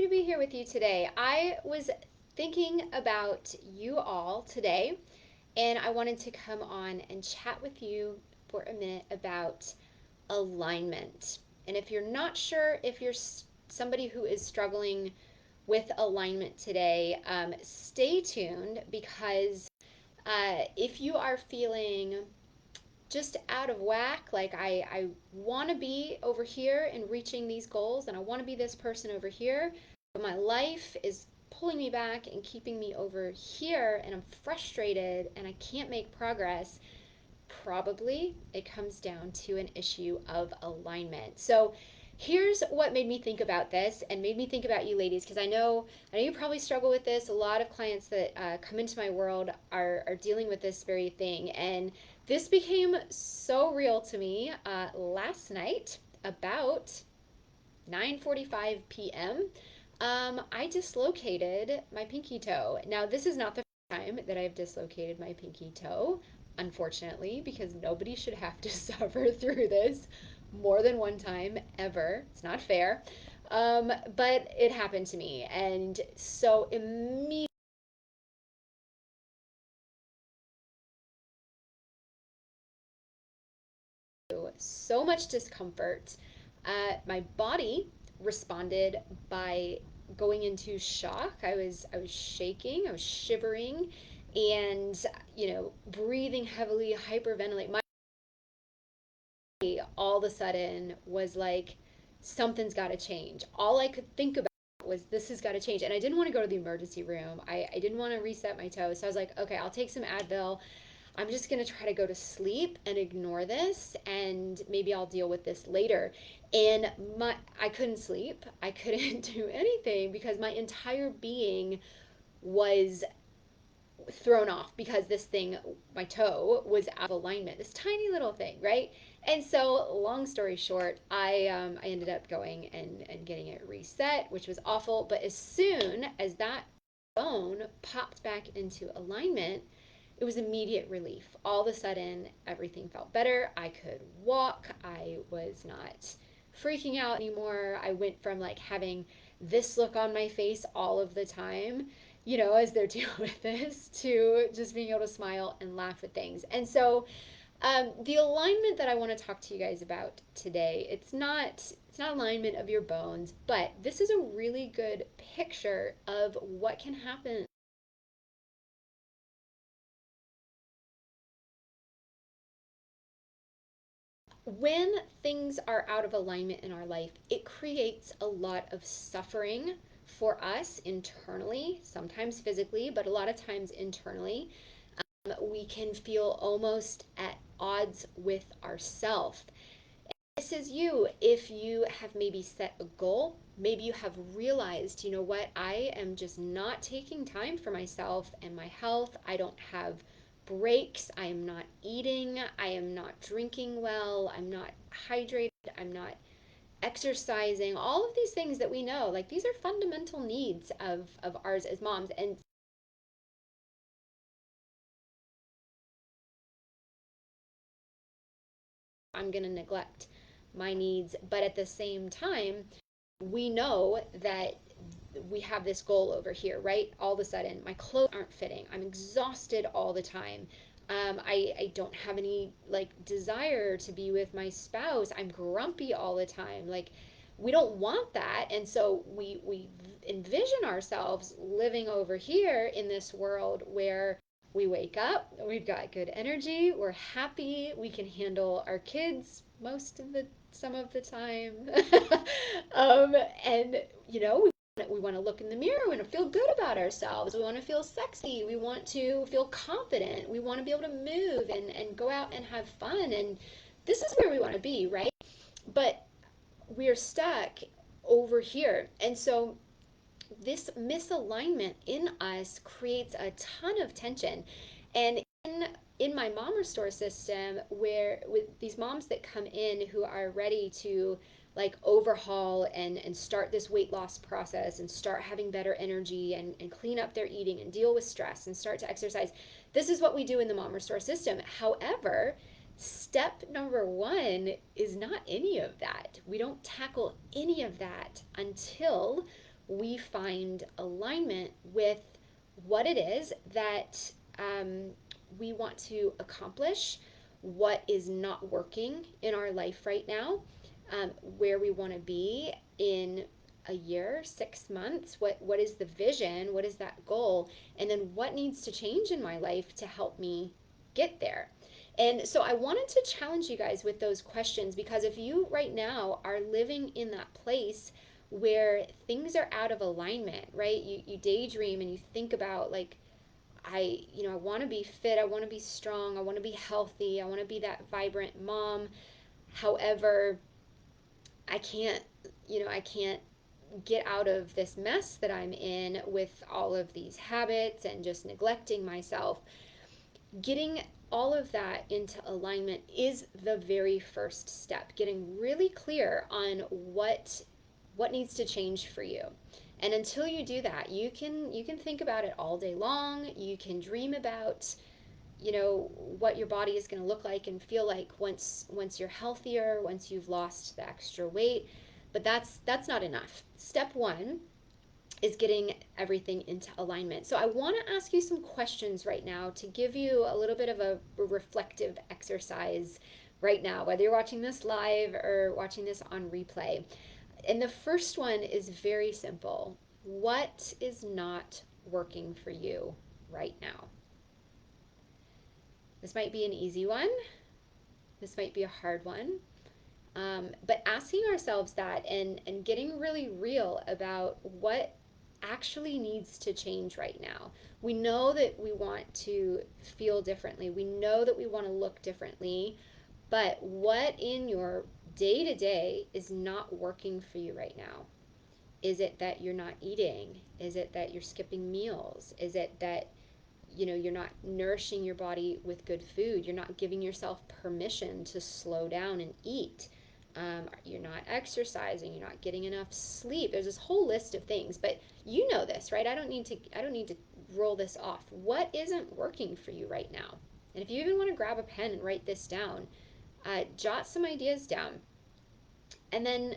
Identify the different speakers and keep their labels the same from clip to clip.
Speaker 1: to be here with you today. I was thinking about you all today, and I wanted to come on and chat with you for a minute about alignment. And if you're not sure if you're somebody who is struggling with alignment today, stay tuned because if you are feeling just out of whack. Like I want to be over here and reaching these goals, and I want to be this person over here, but my life is pulling me back and keeping me over here, and I'm frustrated and I can't make progress. Probably it comes down to an issue of alignment. So here's what made me think about this and made me think about you ladies, because I know you probably struggle with this. A lot of clients that come into my world are dealing with this very thing, and this became so real to me last night about 9:45 p.m. I dislocated my pinky toe. Now, this is not the first time that I've dislocated my pinky toe, unfortunately, because nobody should have to suffer through this more than one time ever. It's not fair. But it happened to me. And so immediately, so much discomfort. My body responded by going into shock. I was shaking, I was shivering, and breathing heavily, hyperventilate. My body all of a sudden was like, something's got to change. All I could think about was this has got to change, and I didn't want to go to the emergency room. I didn't want to reset my toe, so I was like, okay, I'll take some Advil. I'm just going to try to go to sleep and ignore this, and maybe I'll deal with this later. And I couldn't sleep. I couldn't do anything because my entire being was thrown off because this thing, my toe, was out of alignment. This tiny little thing, right? And so, long story short, I ended up going and getting it reset, which was awful. But as soon as that bone popped back into alignment, it was immediate relief. All of a sudden, everything felt better. I could walk. I was not freaking out anymore. I went from like having this look on my face all of the time, as they're dealing with this, to just being able to smile and laugh at things. And so, the alignment that I want to talk to you guys about today, it's not alignment of your bones, but this is a really good picture of what can happen when things are out of alignment in our life. It creates a lot of suffering for us internally, sometimes physically, but a lot of times internally. We can feel almost at odds with ourselves. This is you if you have maybe set a goal. Maybe you have realized, you know what, I am just not taking time for myself and my health. I don't have breaks. I am not eating. I am not drinking well. I'm not hydrated. I'm not exercising. All of these things that we know, like these are fundamental needs of ours as moms. And I'm going to neglect my needs. But at the same time, we know that we have this goal over here, right? All of a sudden, my clothes aren't fitting. I'm exhausted all the time. I don't have any like desire to be with my spouse. I'm grumpy all the time. Like, we don't want that. And so we envision ourselves living over here in this world where we wake up, we've got good energy, we're happy, we can handle our kids most of the some of the time. um, and we want to look in the mirror, we want to feel good about ourselves, we want to feel sexy, we want to feel confident, we want to be able to move and go out and have fun. And this is where we want to be, right? But we're stuck over here. And so this misalignment in us creates a ton of tension. And in my mom restore system, where with these moms that come in who are ready to like overhaul and start this weight loss process and start having better energy and clean up their eating and deal with stress and start to exercise, this is what we do in the mom restore system. However, step number one is not any of that. We don't tackle any of that until we find alignment with what it is that we want to accomplish, what is not working in our life right now, where we want to be in a year, 6 months, what is the vision, what is that goal, and then what needs to change in my life to help me get there. And so I wanted to challenge you guys with those questions, because if you right now are living in that place where things are out of alignment, right? You daydream and you think about like, I want to be fit, I want to be strong, I want to be healthy, I want to be that vibrant mom. However, I can't get out of this mess that I'm in with all of these habits and just neglecting myself. Getting all of that into alignment is the very first step. Getting really clear on what needs to change for you. And until you do that, you can think about it all day long. You can dream about what your body is going to look like and feel like once you're healthier, once you've lost the extra weight. But that's not enough. Step 1 is getting everything into alignment. So I want to ask you some questions right now to give you a little bit of a reflective exercise right now, whether you're watching this live or watching this on replay. And the first one is very simple. What is not working for you right now? This might be an easy one. This might be a hard one. But asking ourselves that and getting really real about what actually needs to change right now. We know that we want to feel differently. We know that we want to look differently. But what in your day to day is not working for you right now? Is it that you're not eating? Is it that you're skipping meals? Is it that you're not nourishing your body with good food? You're not giving yourself permission to slow down and eat. You're not exercising. You're not getting enough sleep. There's this whole list of things, but you know this, right? I don't need to roll this off. What isn't working for you right now? And if you even want to grab a pen and write this down, jot some ideas down. And then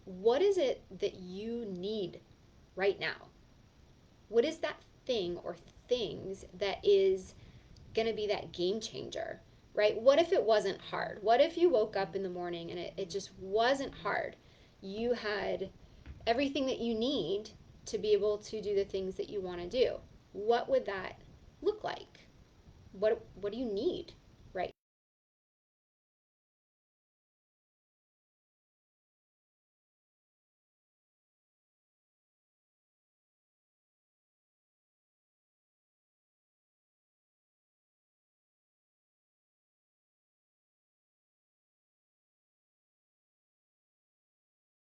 Speaker 1: what is it that you need right now? What is that thing or things that is going to be that game changer, right? What if it wasn't hard? What if you woke up in the morning and it just wasn't hard? You had everything that you need to be able to do the things that you want to do. What would that look like? What do you need, right?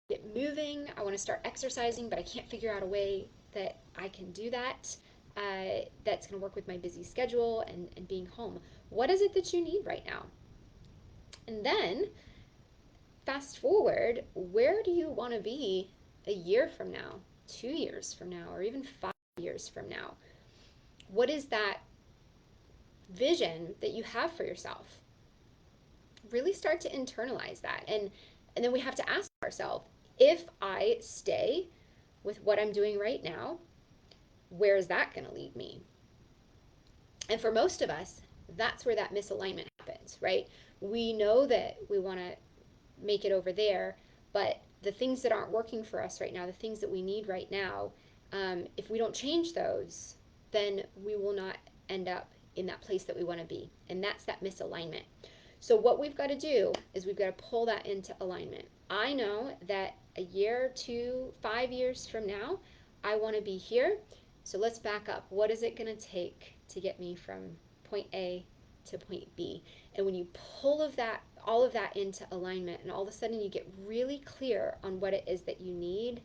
Speaker 1: Get moving. I want to start exercising, but I can't figure out a way that I can do that. That's going to work with my busy schedule and being home. What is it that you need right now? And then fast forward, where do you want to be a year from now, 2 years from now, or even 5 years from now? What is that vision that you have for yourself? Really start to internalize that. And then we have to ask ourselves, if I stay with what I'm doing right now, where is that going to lead me? And for most of us, that's where that misalignment happens, right? We know that we want to make it over there, but the things that aren't working for us right now, the things that we need right now, if we don't change those, then we will not end up in that place that we want to be. And that's that misalignment. So what we've got to do is we've got to pull that into alignment. I know that a year, 2, 5 years from now, I want to be here. So let's back up. What is it going to take to get me from point A to point B? And when you pull all of that into alignment, and all of a sudden you get really clear on what it is that you need,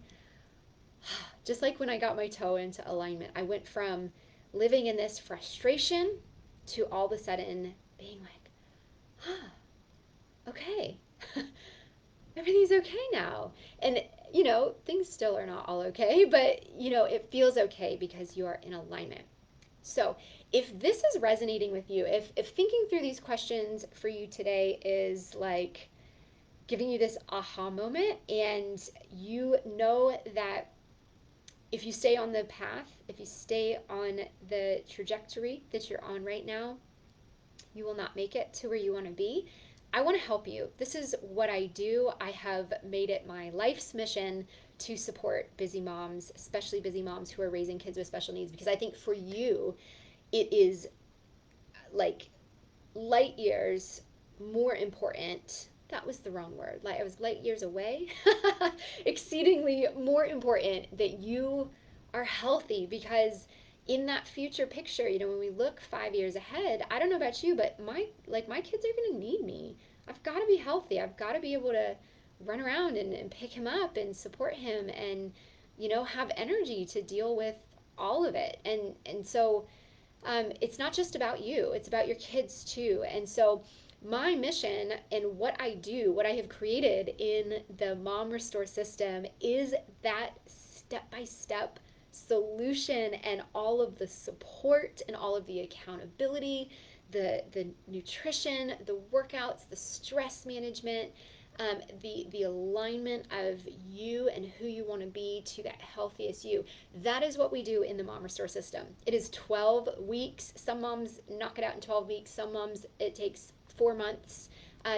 Speaker 1: just like when I got my toe into alignment, I went from living in this frustration to all of a sudden being like, okay, everything's okay now. And, things still are not all okay, but, it feels okay because you are in alignment. So, if this is resonating with you, if thinking through these questions for you today is like giving you this aha moment, and you know that if you stay on the path, if you stay on the trajectory that you're on right now, you will not make it to where you want to be. I want to help you. This is what I do. I have made it my life's mission to support busy moms, especially busy moms who are raising kids with special needs, because I think for you, it is like light years more important. That was the wrong word. Like I was light years away. Exceedingly more important that you are healthy, because in that future picture, when we look 5 years ahead, I don't know about you, but my kids are going to need me. I've got to be healthy. I've got to be able to run around and pick him up and support him and have energy to deal with all of it. And so it's not just about you, it's about your kids too. And so, my mission and what I do, what I have created in the Mom Restore system, is that step by step solution and all of the support and all of the accountability, the nutrition, the workouts, the stress management, the alignment of you and who you want to be to that healthiest you. That is what we do in the Mom Restore system. It is 12 weeks. Some moms knock it out in 12 weeks. Some moms, it takes 4 months,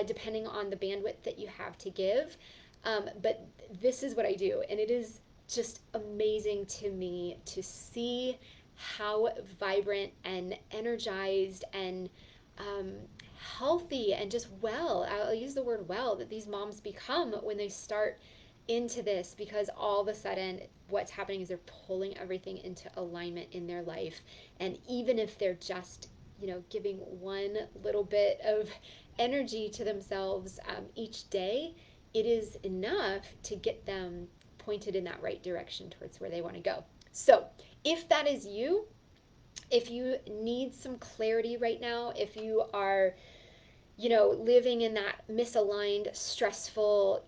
Speaker 1: depending on the bandwidth that you have to give. But this is what I do, and it is just amazing to me to see how vibrant and energized and um, healthy and just well, I'll use the word well, that these moms become when they start into this, because all of a sudden what's happening is they're pulling everything into alignment in their life. And even if they're just giving one little bit of energy to themselves each day, it is enough to get them pointed in that right direction towards where they want to go. So if that is you, if you need some clarity right now, if you are living in that misaligned, stressful,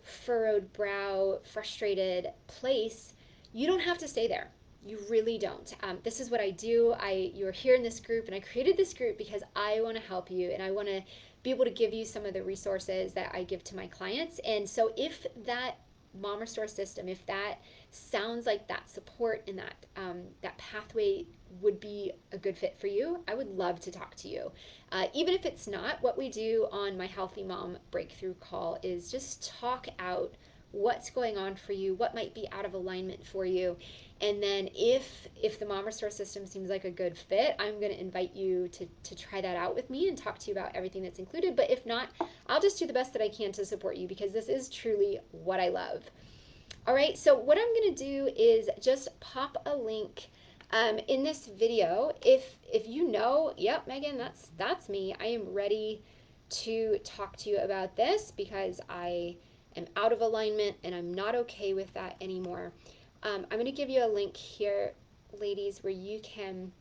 Speaker 1: furrowed brow, frustrated place, you don't have to stay there. You really don't. This is what I do. You're here in this group, and I created this group because I want to help you, and I want to be able to give you some of the resources that I give to my clients. And so, if that Mom Restore system, if that sounds like that support and that pathway would be a good fit for you, I would love to talk to you. Even if it's not, what we do on my Healthy Mom Breakthrough Call is just talk out what's going on for you, what might be out of alignment for you. And then if the Mom Restore system seems like a good fit, I'm going to invite you to try that out with me and talk to you about everything that's included. But if not, I'll just do the best that I can to support you, because this is truly what I love. All right, so what I'm going to do is just pop a link in this video. If you know, yep, Megan, that's me. I am ready to talk to you about this because I am out of alignment and I'm not okay with that anymore. I'm going to give you a link here, ladies, where you can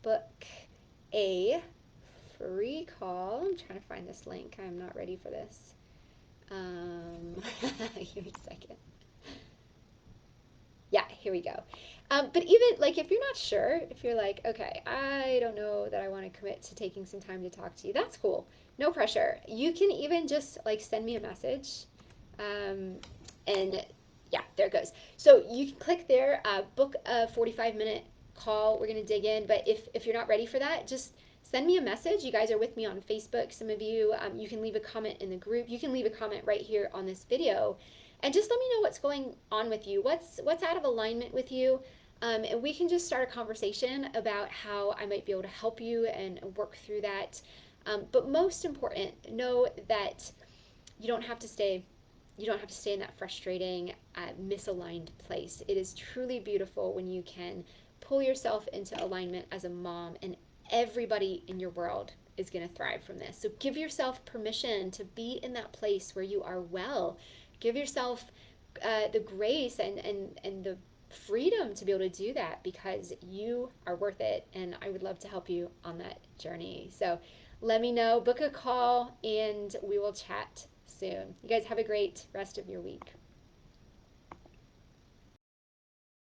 Speaker 1: book a free call. I'm trying to find this link. I'm not ready for this. Give me a second. Yeah, here we go. But even like if you're not sure, if you're like, okay, I don't know that I want to commit to taking some time to talk to you, that's cool. No pressure. You can even just like send me a message. And yeah, there it goes. So you can click there, book a 45-minute call. We're going to dig in. But if you're not ready for that, just send me a message. You guys are with me on Facebook. Some of you, you can leave a comment in the group. You can leave a comment right here on this video. And just let me know what's going on with you. What's out of alignment with you? And we can just start a conversation about how I might be able to help you and work through that. But most important, know that you don't have to stay. You don't have to stay in that frustrating, misaligned place. It is truly beautiful when you can pull yourself into alignment as a mom, and everybody in your world is going to thrive from this. So give yourself permission to be in that place where you are well. Give yourself the grace and the freedom to be able to do that, because you are worth it, and I would love to help you on that journey. So let me know, book a call, and we will chat soon. You guys have a great rest of your week.